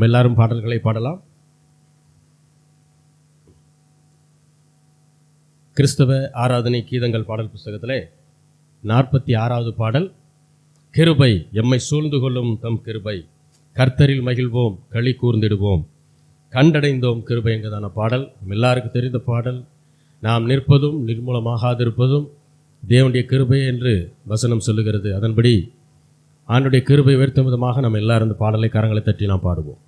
எல்லாரும் பாடல்களை பாடலாம். கிறிஸ்தவ ஆராதனை கீதங்கள் பாடல் புஸ்தகத்திலே 46வது பாடல், கிருபை எம்மை சூழ்ந்து கொள்ளும் தம் கிருபை, கர்த்தரில் மகிழ்வோம் களி கூர்ந்திடுவோம், கண்டடைந்தோம் கிருபை என்கிறதான பாடல். எல்லாருக்கும் தெரிந்த பாடல். நாம் நிற்பதும் நிர்மூலமாகாதிருப்பதும் தேவனுடைய கிருபை என்று வசனம் சொல்லுகிறது. அதன்படி ஆண்டுடைய கிருபை உயர்த்தும் விதமாக நம்ம எல்லாரும் இந்த பாடலை கரங்களை தட்டி நாம் பாடுவோம்.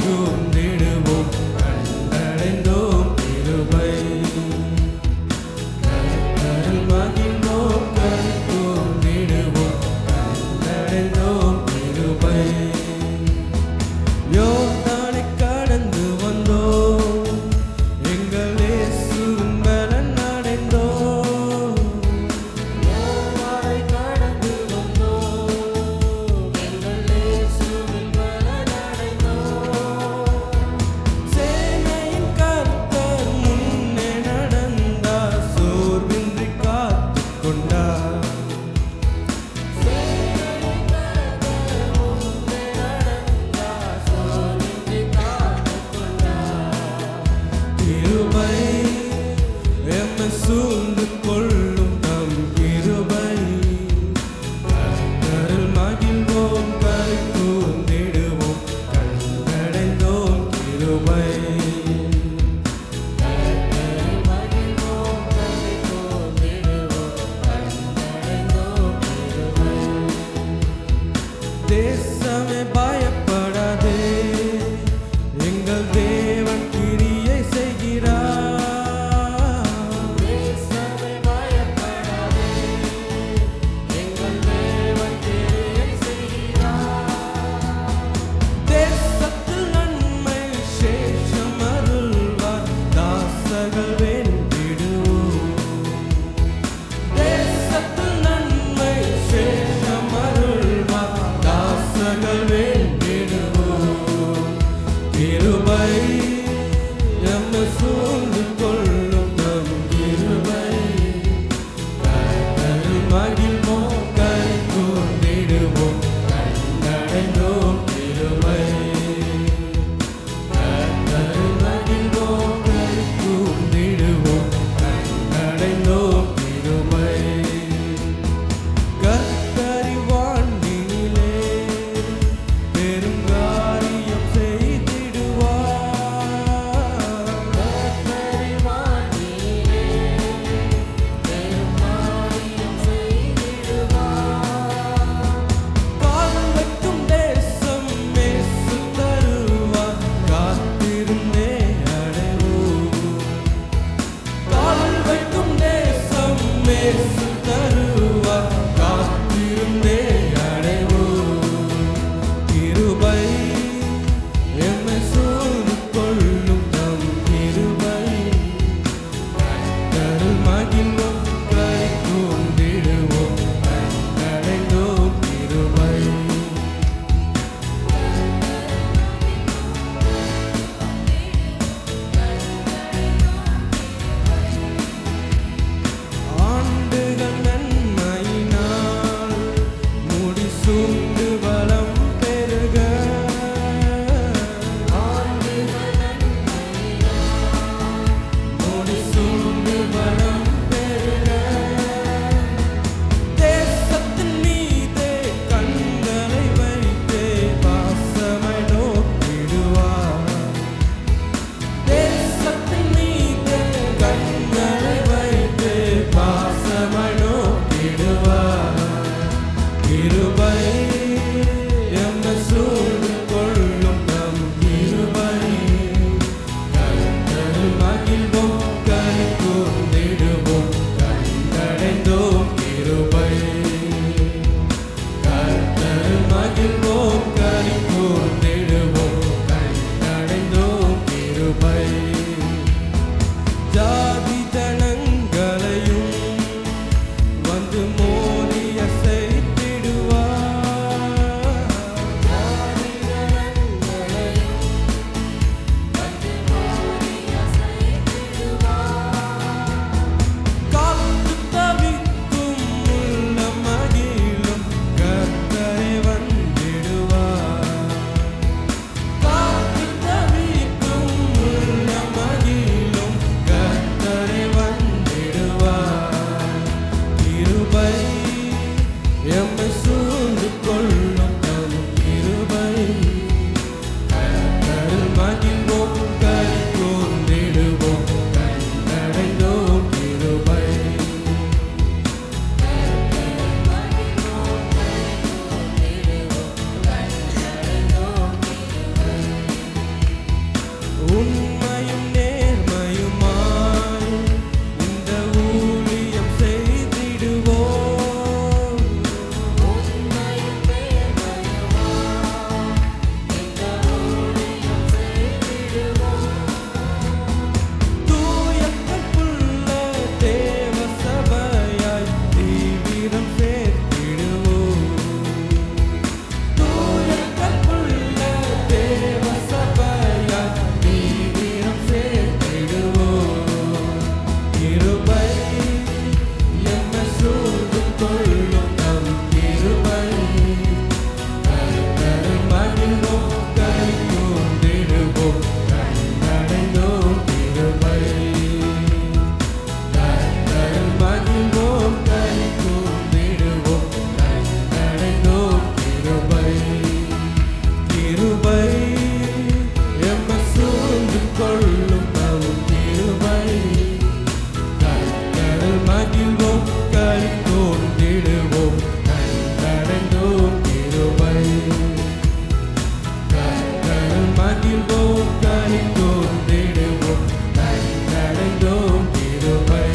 Good. மகிழ்வோம் களி கூர்ந்திடுவோம் கண்டடைந்தோம் கிருபை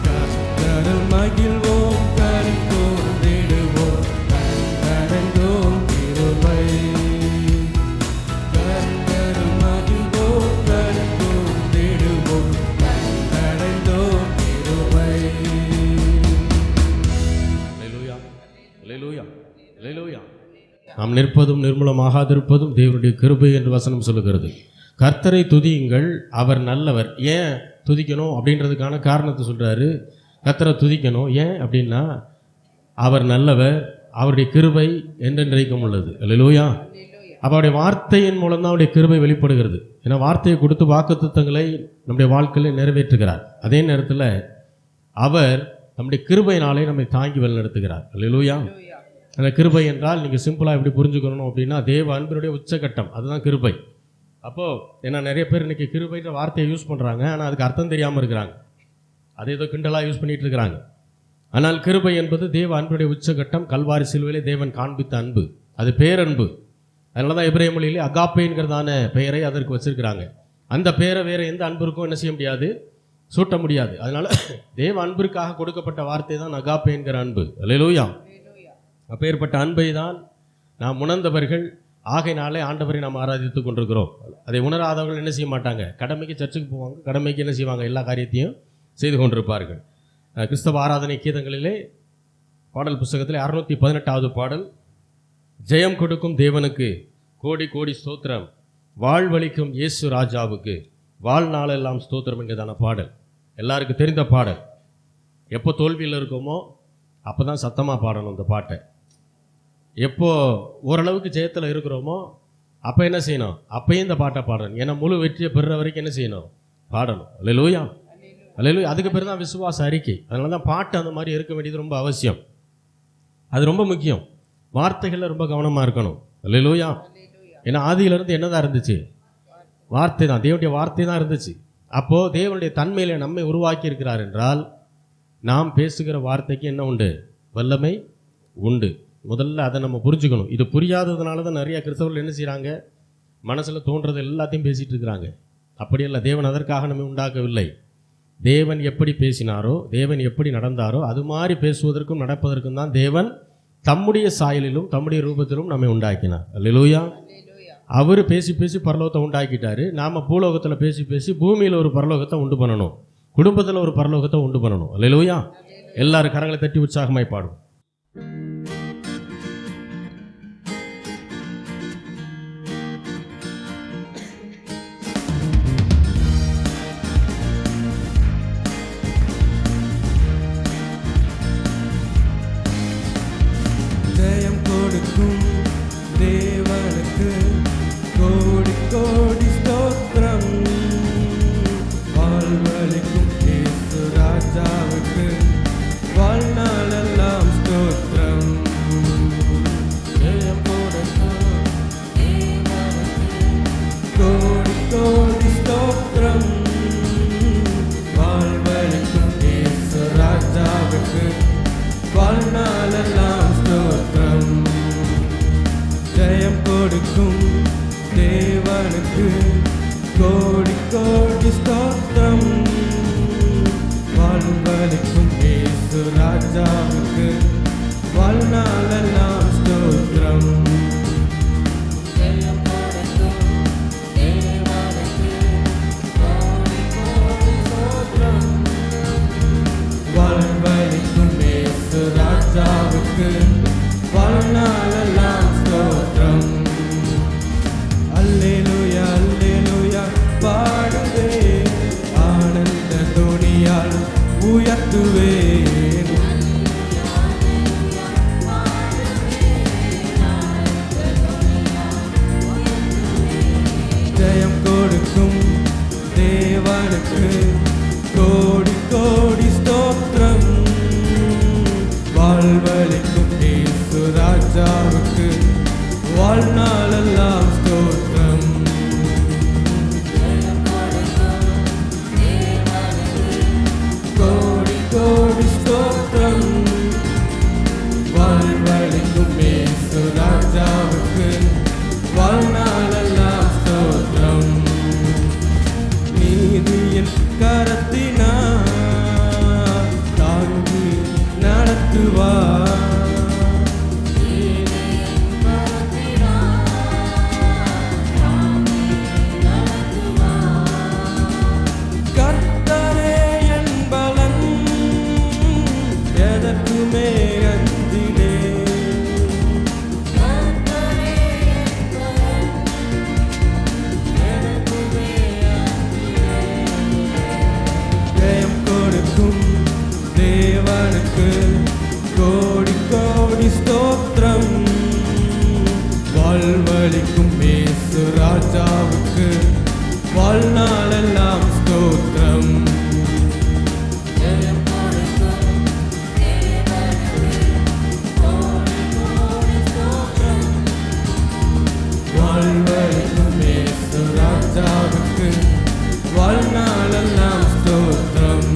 கர்த்தரில் மகிழ்வோம் களி கூர்ந்திடுவோம் கண்டடைந்தோம் கிருபை கர்த்தரில் மகிழ்வோம் களி கூர்ந்திடுவோம் கண்டடைந்தோம் கிருபை. அல்லேலூயா, அல்லேலூயா, அல்லேலூயா. நாம் நிற்பதும் நிர்மூலமாகாதிருப்பதும் தேவனுடைய கிருபை என்று வசனம் சொல்லுகிறது. கர்த்தரை துதியுங்கள், அவர் நல்லவர். ஏன் துதிக்கணும் அப்படின்றதுக்கான காரணத்தை சொல்கிறாரு. கர்த்தரை துதிக்கணும் ஏன் அப்படின்னா அவர் நல்லவர், அவருடைய கிருபை என்றென்றைக்கும் உள்ளது. அல்லேலூயா. அப்போ அவருடைய வார்த்தையின் மூலம் தான் அவருடைய கிருபை வெளிப்படுகிறது. ஏன்னா வார்த்தையை கொடுத்து வாக்குத்தத்தங்களை நம்முடைய வாழ்க்கையில் நிறைவேற்றுகிறார். அதே நேரத்தில் அவர் நம்முடைய கிருபையினாலே நம்மை தாங்கி வழிநடத்துகிறார். அல்லேலூயா. அந்த கிருபை என்றால் நீங்கள் சிம்பிளாக எப்படி புரிஞ்சுக்கணும் அப்படின்னா தேவ அன்பினுடைய உச்சகட்டம், அதுதான் கிருபை. அப்போது ஏன்னா நிறைய பேர் இன்றைக்கி கிருபைன்ற வார்த்தையை யூஸ் பண்ணுறாங்க, ஆனால் அதுக்கு அர்த்தம் தெரியாமல் இருக்கிறாங்க. அதை ஏதோ கிண்டலாக யூஸ் பண்ணிகிட்டு இருக்கிறாங்க. ஆனால் கிருபை என்பது தேவ அன்பினுடைய உச்சகட்டம். கல்வாரி சிலுவையிலே தேவன் காண்பித்த அன்பு, அது பேரன்பு. அதனால தான் எபிரேய மொழியிலே அகாப்பேங்கிறதான பெயரை அதற்கு வச்சிருக்கிறாங்க. அந்த பெயரை வேறு எந்த அன்பிற்கும் என்ன செய்ய முடியாது, சூட்ட முடியாது. அதனால் தேவ அன்பிற்காக கொடுக்கப்பட்ட வார்த்தை தான் அகாப்பே என்கிற அன்பு. அல்லேலூயா. அப்பேற்பட்ட அன்பை தான் நாம் உணர்ந்தவர்கள். ஆகையினாலே ஆண்டவரை நாம் ஆராதித்து கொண்டிருக்கிறோம். அதை உணராதவர்கள் என்ன செய்ய மாட்டாங்க, கடமைக்கு சர்ச்சுக்கு போவாங்க, கடமைக்கு என்ன செய்வாங்க, எல்லா காரியத்தையும் செய்து கொண்டிருப்பார்கள். கிறிஸ்தவ ஆராதனை கீதங்களிலே பாடல் புஸ்தகத்தில் 618வது பாடல், ஜெயம் கொடுக்கும் தேவனுக்கு கோடி கோடி ஸ்தோத்திரம், வாழ்வளிக்கும் இயேசு ராஜாவுக்கு வாழ்நாளெல்லாம் ஸ்தோத்திரம் என்கிறதான பாடல் எல்லாருக்கும் தெரிந்த பாடல். எப்போ தோல்வியில் இருக்கோமோ அப்போ தான் சத்தமாக பாடணும் இந்த பாட்டை. எப்போ ஓரளவுக்கு ஜெயத்தில் இருக்கிறோமோ அப்போ என்ன செய்யணும், அப்போயும் இந்த பாட்டை பாடணும். ஏன்னா முழு வெற்றியை பெறுற வரைக்கும் என்ன செய்யணும், பாடணும். அல்லேலூயா, அல்லேலூயா. அதுக்கு பேர் தான் விசுவாச அறிக்கை. அதனால தான் பாட்டு அந்த மாதிரி இருக்க வேண்டியது ரொம்ப அவசியம். அது ரொம்ப முக்கியம். வார்த்தைகளில் ரொம்ப கவனமாக இருக்கணும். அல்லேலூயா. ஏன்னா ஆதியிலிருந்து என்னதான் இருந்துச்சு, வார்த்தை தான், தேவனுடைய வார்த்தை தான் இருந்துச்சு. அப்போது தேவனுடைய தன்மையில் நம்மை உருவாக்கி இருக்கிறார் என்றால் நாம் பேசுகிற வார்த்தைக்கு என்ன உண்டு, வல்லமை உண்டு. முதல்ல அதை நம்ம புரிஞ்சுக்கணும். இது புரியாததுனால தான் நிறைய கிறிஸ்தவர்கள் என்ன செய்கிறாங்க, மனசில் தோன்றது எல்லாத்தையும் பேசிகிட்டு இருக்கிறாங்க. அப்படியல்ல, தேவன் அதற்காக நம்ம உண்டாக்கவில்லை. தேவன் எப்படி பேசினாரோ, தேவன் எப்படி நடந்தாரோ அது மாதிரி பேசுவதற்கும் நடப்பதற்கும் தான் தேவன் தம்முடைய சாயலிலும் தம்முடைய ரூபத்திலும் நம்மை உண்டாக்கினார். அல்லேலூயா. அவர் பேசி பேசி பரலோகத்தை உண்டாக்கிட்டாரு. நாம் பூலோகத்தில் பேசி பேசி பூமியில் ஒரு பரலோகத்தை உண்டு பண்ணணும், குடும்பத்தில் ஒரு பரலோகத்தை உண்டு பண்ணணும். அல்லேலூயா. எல்லாரும் கரங்களை தட்டி உற்சாகமாய் பாடும். ஜெயம் கொடுக்கும் தேவனுக்கு கோடி கோடி ஸ்தோத்திரம், வாழ்வளிக்கும் இயேசு ராஜாவுக்கு வாழ்நாளெல்லாம் ஸ்தோத்திரம். ஜெயம் கொடுக்கும் கோடி கோடி ஸ்தோத்திரம், வாழ்வளிக்கும் இயேசு ராஜாவுக்கு வாழ்நாளெல்லாம் ஸ்தோத்திரம். ஜெயம் கொடுக்கும் தேவனுக்கு கோடி கோடி ஸ்தோத்திரம், வாழ்வளிக்கும் இயேசு ராஜாவுக்கு வாழ்நாளெல்லாம் ஸ்தோத்திரம். ஜெயம் கொடுக்கும் தேவனுக்கு கோடி கோடி ஸ்தோத்திரம், வாழ்வளிக்கும் இயேசு ராஜாவுக்கு வாழ்நாளெல்லாம் ஸ்தோத்திரம். அல்லேலூயா, அல்லேலூயா பாடுவே, ஆனந்த துணியால் உயர்த்துவேன். ஜெயம் கொடுக்கும் தேவனுக்கு கோடி கோடி ஸ்தோத்திரம், வாழ்வளிக்கும் இயேசு ராஜாவுக்கு வாழ்நாளெல்லாம் ஸ்தோத்திரம். கோடி கோடி ஸ்தோத்திரம், வாழ்வளிக்கும் இயேசு ராஜாவுக்கு வாழ்நாள் வாழ்வழிக்கும் இயேசு ராஜாவுக்கு வாழ்நாளெல்லாம் ஸ்தோத்திரம்.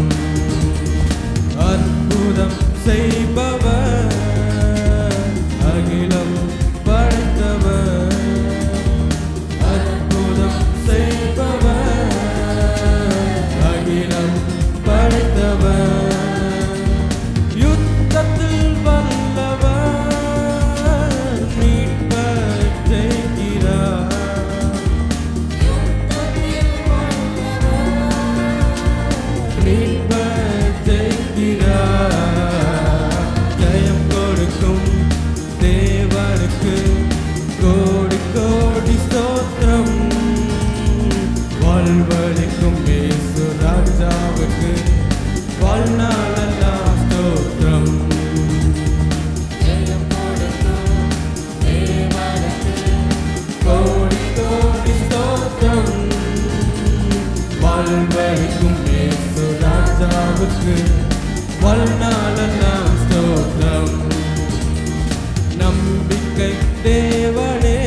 அற்புதம் செய்பவர், அகிலம் படைத்தவர், அற்புதம் செய்பவர், அகிலம் படைத்தவர், யுத்தத்தில் வல்லவர், மீட்பர் ஜெயிக்கிறார். மீட்பர் ஜெயிக்கிறார். ஜெயம் கொடுக்கும் தேவனுக்கு கோடி கோடி ஸ்தோத்திரம். வாழ்வழிக்கும் இயேசு ராஜாவுக்கு வாழ்நாளெல்லாம் ஸ்தோத்திரம். கோடி கோடி ஸ்தோத்திரம். வாழ்வழிக்கும் இயேசு ராஜாவுக்கு வாழ்நாளெல்லாம் ஸ்தோத்திரம். நம்பிக்கை தேவனே,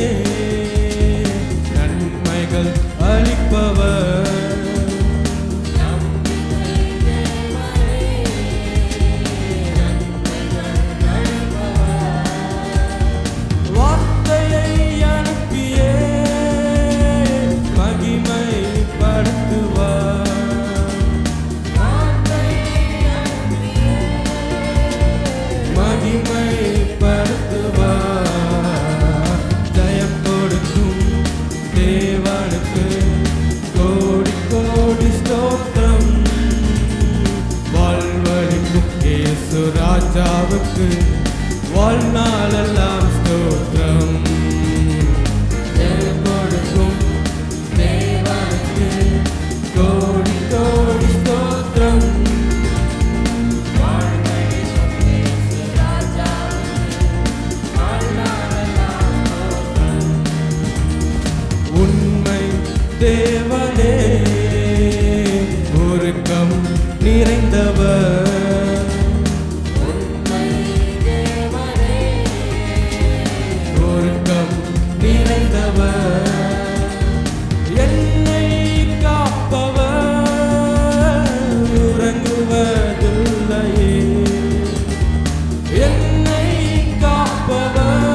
நன்மைகள் அளிப்பவர், வார்த்தையை அனுப்பியே மகிமைப்படுத்துவார். மகிமைப்படுத்துவார். ஜெயம் கொடுக்கும் தேவனுக்கு கோடி கோடி ஸ்தோத்திரம். வாழ்வழிக்கும் இயேசு ராஜாவுக்கு வாழ்நாளெல்லாம் ஸ்தோத்திரம். ஜெயம் கொடுக்கும் தேவனுக்கு கோடி கோடி ஸ்தோத்திரம். உண்மை தேவனே, உருக்கம் நிறைந்தவர், உருக்கம் நிறைந்தவர், என்னை காப்பவர், உறங்குவதில்லையே, என்னை காப்பவர்,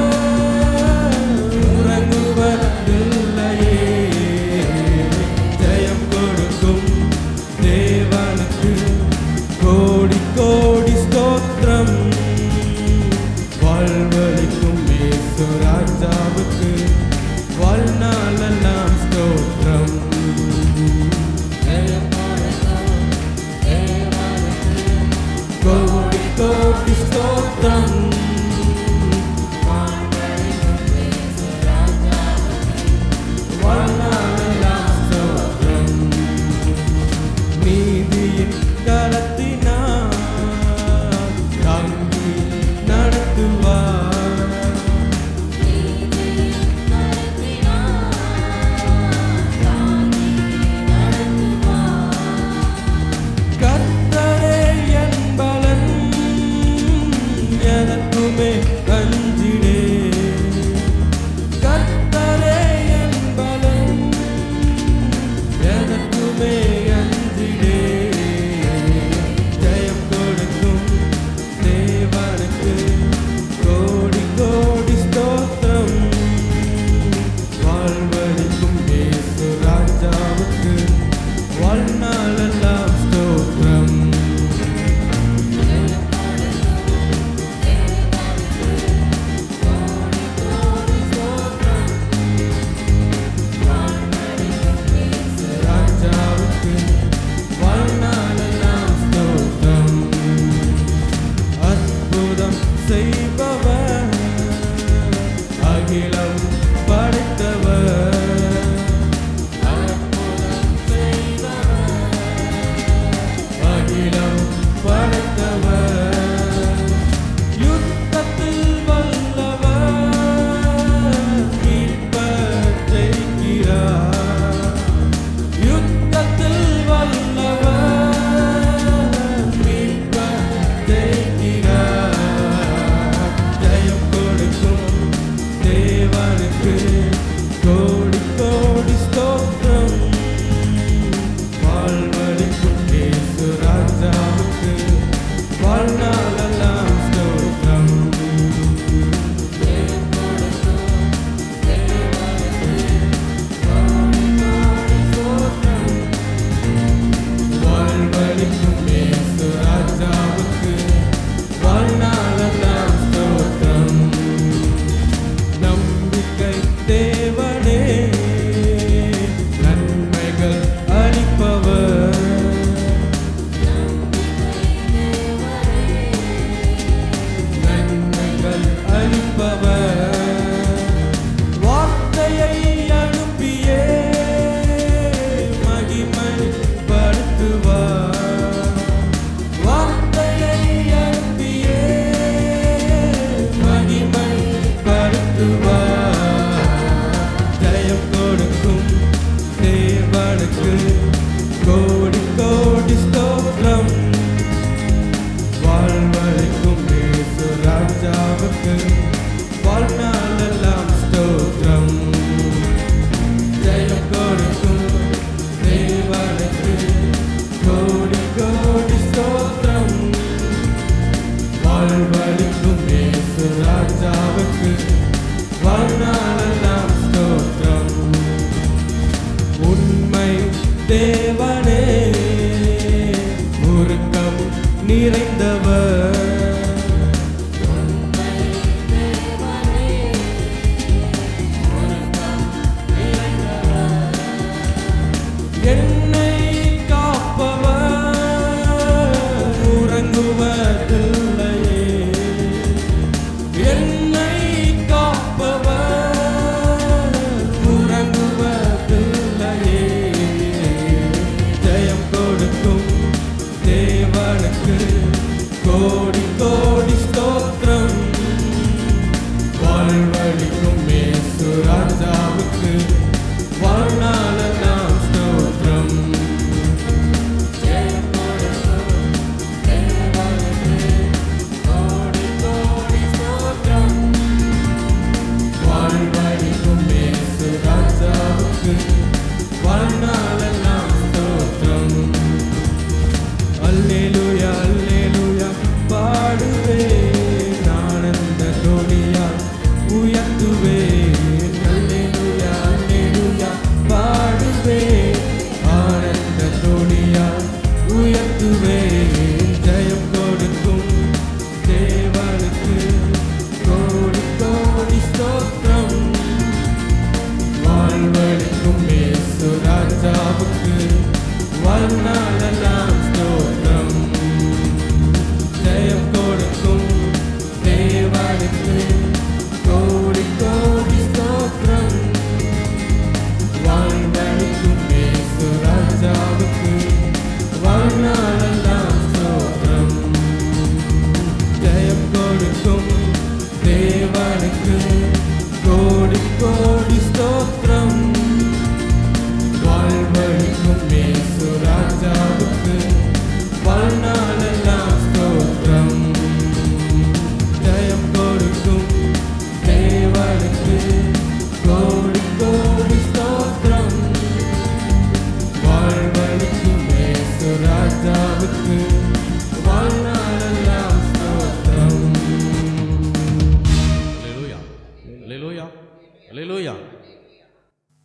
உறங்குவதில்லையே. ஜெயம் கொடுக்கும் தேவனுக்கு கோடி கோடி ஸ்தோத்திரம். வாழ்வழிக்கும் இயேசு ராஜாவுக்கு வாழ்நாள்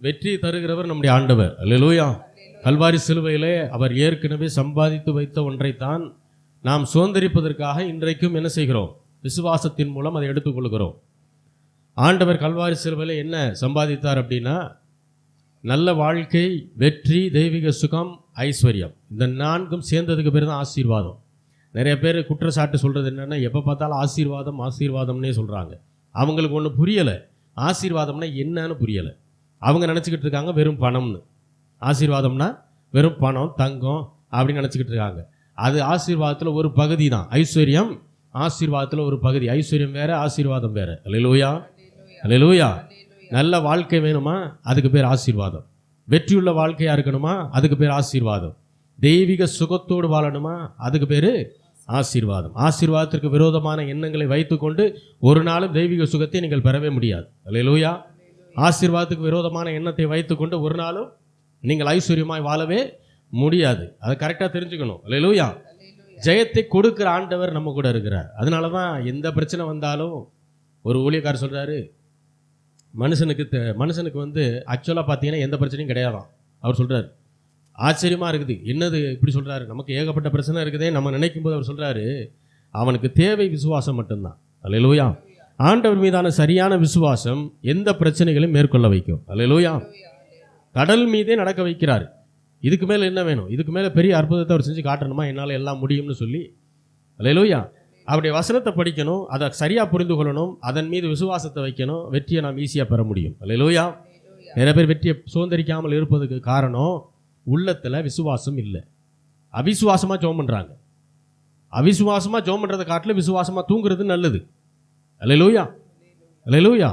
வெற்றி தருகிறவர் நம்முடைய ஆண்டவர். அல்லேலூயா. கல்வாரி சிலுவையிலே அவர் ஏற்கனவே சம்பாதித்து வைத்த ஒன்றைத்தான் நாம் சுதந்திரிப்பதற்காக இன்றைக்கும் என்ன செய்கிறோம்? விசுவாசத்தின் மூலம் அதை எடுத்துக்கொள்கிறோம். ஆண்டவர் கல்வாரி சிலுவையில் என்ன சம்பாதித்தார் அப்படின்னா, நல்ல வாழ்க்கை, வெற்றி, தெய்வீக சுகம், ஐஸ்வர்யம். இந்த 4ம் சேர்ந்ததுக்கு பேர் தான் ஆசீர்வாதம். நிறைய பேர் குற்றச்சாட்டு சொல்கிறது என்னென்னா, எப்போ பார்த்தாலும் ஆசீர்வாதம் ஆசீர்வாதம்னே சொல்கிறாங்க. அவங்களுக்கு ஒன்று புரியலை, ஆசீர்வாதம்னா என்னன்னு புரியலை. அவங்க நினச்சிக்கிட்டு இருக்காங்க வெறும் பணம்னு. ஆசீர்வாதம்னா வெறும் பணம், தங்கம் அப்படின்னு நினச்சிக்கிட்டு இருக்காங்க. அது ஆசீர்வாதத்தில் ஒரு பகுதி தான். ஐஸ்வர்யம் ஆசீர்வாதத்தில் ஒரு பகுதி. ஐஸ்வர்யம் வேறு, ஆசீர்வாதம் வேறு. அல்லேலூயா, அல்லேலூயா. நல்ல வாழ்க்கை வேணுமா, அதுக்கு பேர் ஆசீர்வாதம். வெற்றியுள்ள வாழ்க்கையாக இருக்கணுமா, அதுக்கு பேர் ஆசீர்வாதம். தெய்வீக சுகத்தோடு வாழணுமா, அதுக்கு பேர் ஆசீர்வாதம். ஆசீர்வாதத்திற்கு விரோதமான எண்ணங்களை வைத்துக்கொண்டு ஒரு நாளும் தெய்வீக சுகத்தை நீங்கள் பெறவே முடியாது. அல்லேலூயா. ஆசீர்வாதத்துக்கு விரோதமான எண்ணத்தை வைத்துக்கொண்டு ஒரு நாளும் நீங்கள் ஐஸ்வர்யமாய் வாழவே முடியாது. அதை கரெக்டாக தெரிஞ்சுக்கணும். அல்லேலூயா. ஜெயத்தை கொடுக்குற ஆண்டவர் நம்ம கூட இருக்கிறார். அதனால தான் எந்த பிரச்சனை வந்தாலும் ஒரு ஊழியக்காரர் சொல்கிறாரு, மனுஷனுக்கு வந்து ஆக்சுவலாக பார்த்தீங்கன்னா எந்த பிரச்சனையும் கிடையாதான். அவர் சொல்கிறார், ஆச்சரியமாக இருக்குது, என்னது இப்படி சொல்கிறாரு, நமக்கு ஏகப்பட்ட பிரச்சனை இருக்குதே நம்ம நினைக்கும் போது அவர் சொல்கிறாரு, அவனுக்கு தேவை விசுவாசம் மட்டும்தான். அல்லேலூயா. ஆண்டவர் மீதான சரியான விசுவாசம் எந்த பிரச்சனைகளையும் மேற்கொள்ள வைக்கும். அல்லேலூயா. கடல் மீதே நடக்க வைக்கிறார். இதுக்கு மேலே என்ன வேணும்? இதுக்கு மேலே பெரிய அற்புதத்தை அவர் செஞ்சு காட்டணுமா, என்னால் எல்லாம் முடியும்னு சொல்லி. அல்லேலூயா. அவருடைய வசனத்தை படிக்கணும், அதை சரியாக புரிந்து கொள்ளணும், அதன் மீது விசுவாசத்தை வைக்கணும், வெற்றியை நாம் ஈஸியாக பெற முடியும். அல்லேலூயா. நிறைய பேர் வெற்றியை சுதந்திரிக்காமல் இருப்பதுக்கு காரணம் உள்ளத்தில் விசுவாசம் இல்லை. அவிசுவாசமாக ஜெபம் பண்ணுறாங்க. அவிசுவாசமாக ஜெபம் பண்ணுறதை காட்டில் விசுவாசமாக தூங்குறது நல்லது. அல்லேலூயா, அல்லேலூயா.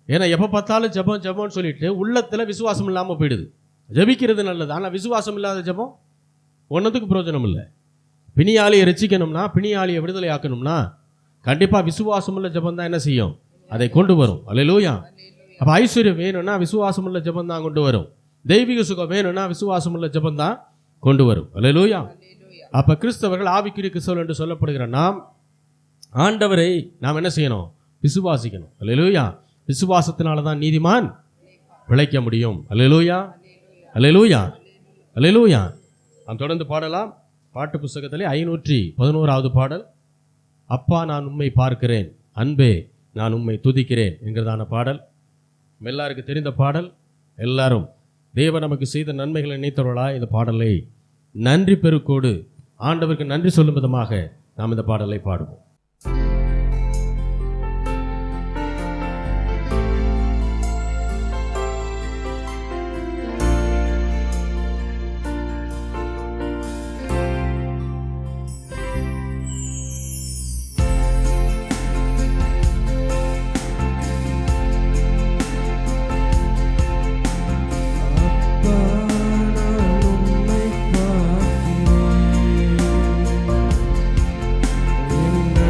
ஏன்னா எப்போ பார்த்தாலும் ஜெபம் ஜெபம்னு சொல்லிட்டு உள்ளத்தில் விசுவாசம் இல்லாமல் போயிடுது. ஜெபிக்கிறது நல்லது, ஆனால் விசுவாசம் இல்லாத ஜெபம் ஒன்றுத்துக்கு பிரயோஜனம் இல்லை. பிணியாளியை ரசிக்கணும்னா, பிணியாளியை விடுதலை ஆக்கணும்னா கண்டிப்பாக விசுவாசமுள்ள ஜெபம் தான் என்ன செய்யும், அதை கொண்டு வரும். அல்லேலூயா. அப்போ ஐஸ்வர்யம் வேணும்னா விசுவாசமுள்ள ஜெபம் தான் கொண்டு வரும். தெய்வீக சுகம் வேணும்னா விசுவாசமுள்ள ஜெபம் தான் கொண்டு வரும். அல்லேலூயா. அப்போ கிறிஸ்தவர்கள் ஆவிக்குரிய கிறிஸ்தவர்கள் என்று சொல்லப்படுகிற நாம் ஆண்டவரை நாம் என்ன செய்யணும்? விசுவாசிக்கணும். அல்லேலூயா. விசுவாசத்தினால தான் நீதிமான் பிழைக்க முடியும். அல்லேலூயா, அல்லேலூயா, அல்லேலூயா. நாம் தொடர்ந்து பாடலாம். பாட்டு புஸ்தகத்திலே 511வது பாடல், அப்பா நான் உம்மை பார்க்கிறேன், அன்பே நான் உம்மை துதிக்கிறேன் என்கிறதான பாடல். எல்லாருக்கு தெரிந்த பாடல். எல்லாரும் தேவன் நமக்கு செய்த நன்மைகளை நினைத்தவர்களாய் இந்த பாடலை நன்றி பெருக்கோடு ஆண்டவருக்கு நன்றி சொல்லும் விதமாக நாம் இந்த பாடலை பாடுவோம். என்ன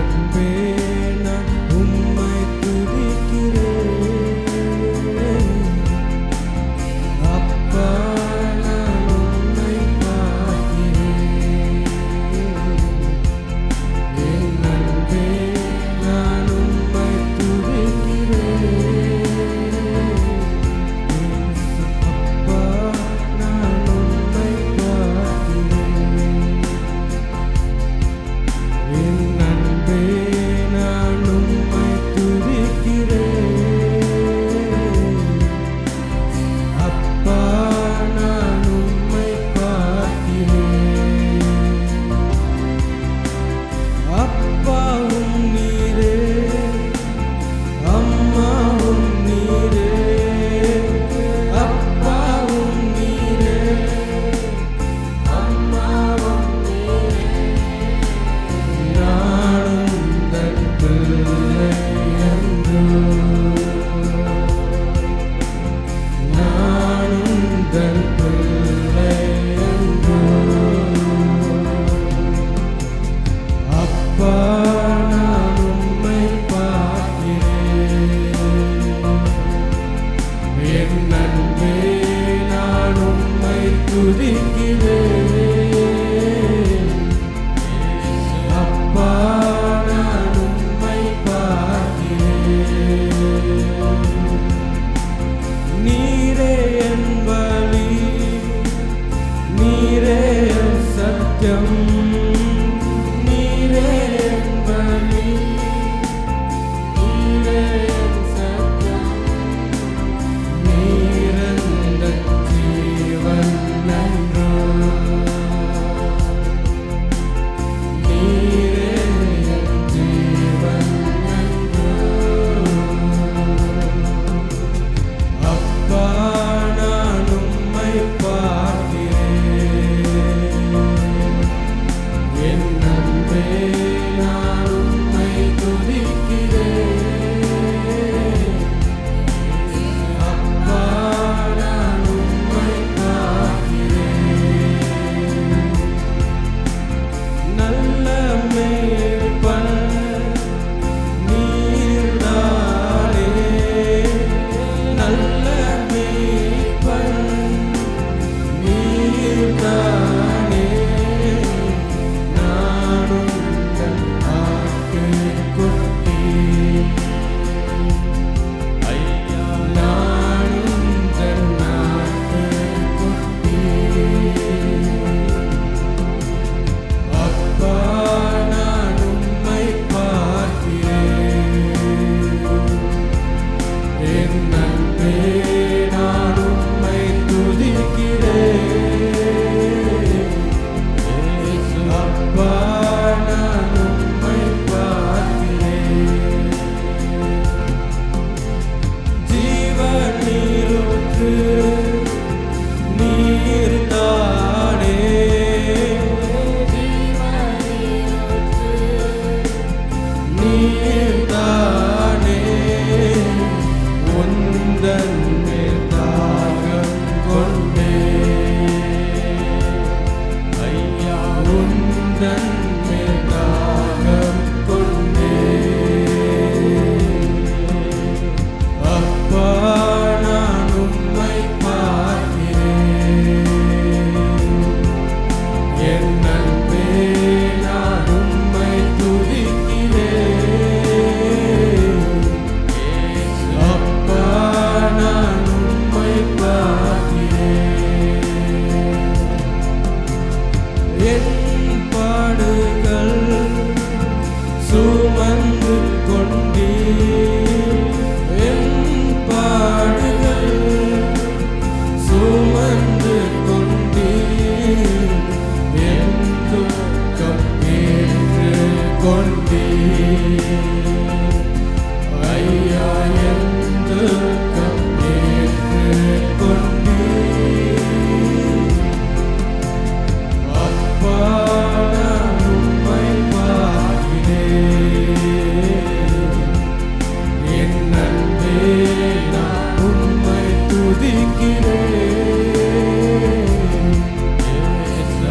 துதிக்கிறேன்.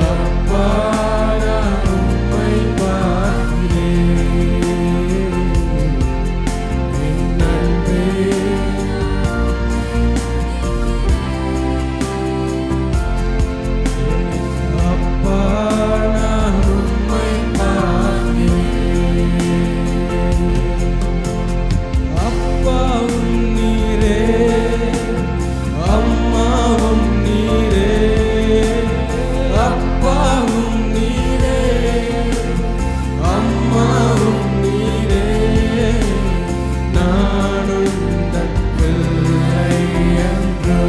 அப்பா, நான் உம்மை பார்க்கிறேன். என் அன்பே, அப்பா, நான் உம்மை பார்க்கிறேன். அப்பாவும் நீரே, அம்மாவும் நீரே, அப்பாவும் நீரே, அம்மாவும் நீரே, நானும் உந்தன் பிள்ளை என்றோ.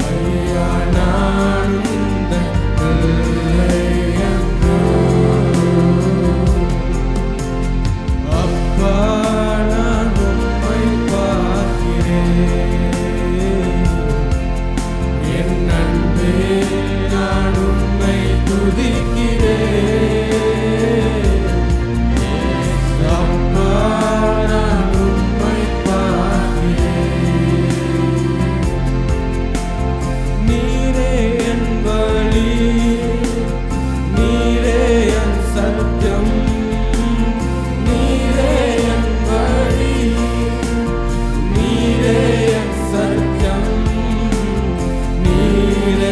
ஐயா, நானும் உந்தன் பிள்ளை என்றோ. அப்பா, நான் உம்மை பார்க்கிறேன். என் அன்பே, நான் உம்மை துதிக்கிறேன். அப்பா, நான் உம்மை பார்க்கிறேன். நீரே என் வழி, நீரே என் சத்தியம், நீரே என் வழி, நீரே என் சத்தியம், நீரே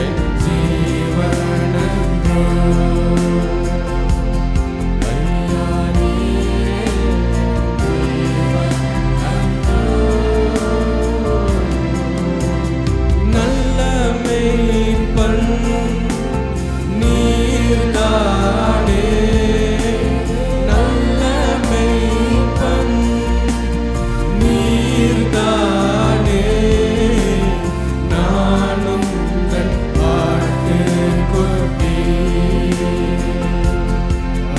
என் ஜீவனன்றோ. ஐயா, நீரே நல்ல மேய்ப்பன் நீர்தானே, நல்ல மேய்ப்பன் நீர்தானே, நானும் உந்தன் ஆட்டுக்குட்டி.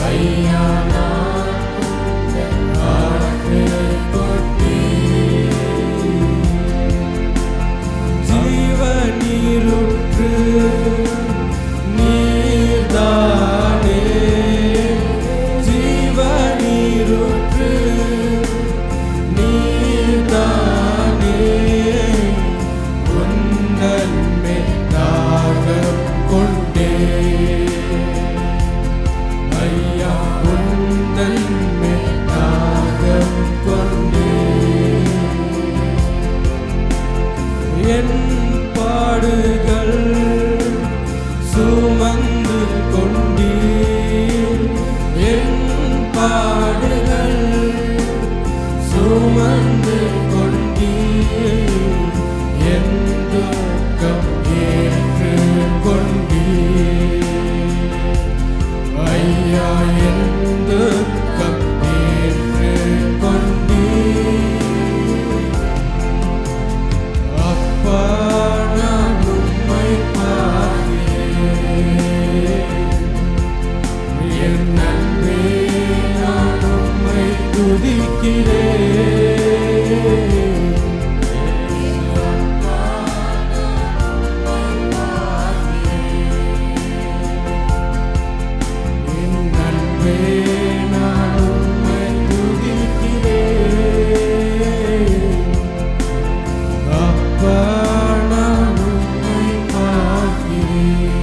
ஐயா, நானும் உந்தன் ஆட்டுக்குட்டி. ஜீவநீருற்று நீர்தானே, ஜீவநீருற்று நீர்தானே, உந்தன் மேல் தாகம் கொண்டேன். ஐயா, உந்தன் மேல் தாகம் கொண்டேன். என் பாடுகள் சுமந்து கொண்டீர். என் பாடுகள் சுமந்து கொண்டீர். என் துக்கம் ஏற்று கொண்டீர். ஐயா, என் துக்கம் ஏற்று கொண்டீர். அப்பா, நான் உம்மை பார்க்கிறேன். என் அன்பே, நான் உம்மை துதிக்கிறேன். அப்பா, நான் உம்மை பார்க்கிறேன். என் அன்பே, நான் உம்மை துதிக்கிறேன். அப்பா, நான் உம்மை பார்க்கிறேன்.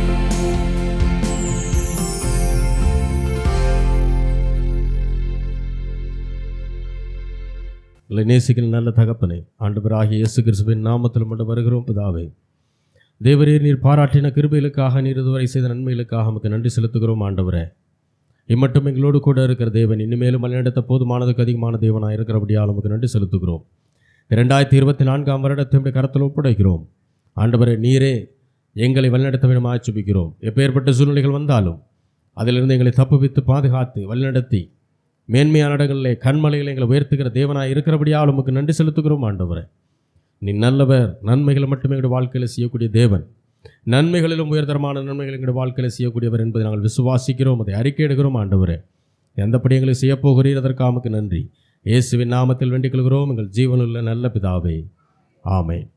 உங்களை நேசிக்கிற நல்ல தகப்பனே, ஆண்டவராகிய இயேசு கிறிஸ்துவின் நாமத்தில் மட்டும் வருகிறோம் பிதாவே. தேவரீர், நீர் பாராட்டின கிருபைகளுக்காக, நீர் இதுவரை செய்த நன்மைகளுக்காக நமக்கு நன்றி செலுத்துகிறோம். ஆண்டவரே, இம்மட்டும் எங்களோடு கூட இருக்கிற தேவன், இனிமேலும் வழிநடத்த போதுமானதுக்கு அதிகமான தேவனாக இருக்கிறபடியால் நமக்கு நன்றி செலுத்துகிறோம். 2024 வருடத்தை கரத்தில் ஒப்படைக்கிறோம். ஆண்டவரே, நீரே எங்களை வழிநடத்த வேண்டுமாய் ஜெபிக்கிறோம். எப்பேற்பட்ட சூழ்நிலைகள் வந்தாலும் அதிலிருந்து எங்களை தப்புவித்து பாதுகாத்து வழிநடத்தி மேன்மையான இடங்களிலே கண்மலைகளை எங்களை உயர்த்துகிற தேவனாய் இருக்கிறபடியால் உமக்கு நன்றி செலுத்துகிறோம். ஆண்டவரே, நீ நல்லவர், நன்மைகளை மட்டுமே எங்களுடைய வாழ்க்கையில் செய்யக்கூடிய தேவன், நன்மைகளிலும் உயர்தரமான நன்மைகள் எங்களுடைய வாழ்க்கையில் செய்யக்கூடியவர் என்பதை நாங்கள் விசுவாசிக்கிறோம், அதை அறிக்கையிடுகிறோம். ஆண்டவரே, எந்தப்படி எங்களை செய்யப்போகிறீர், அதற்காக உமக்கு நன்றி. இயேசுவின் நாமத்தில் வேண்டிக் கொள்கிறோம் எங்கள் ஜீவனுள்ள நல்ல பிதாவே, ஆமென்.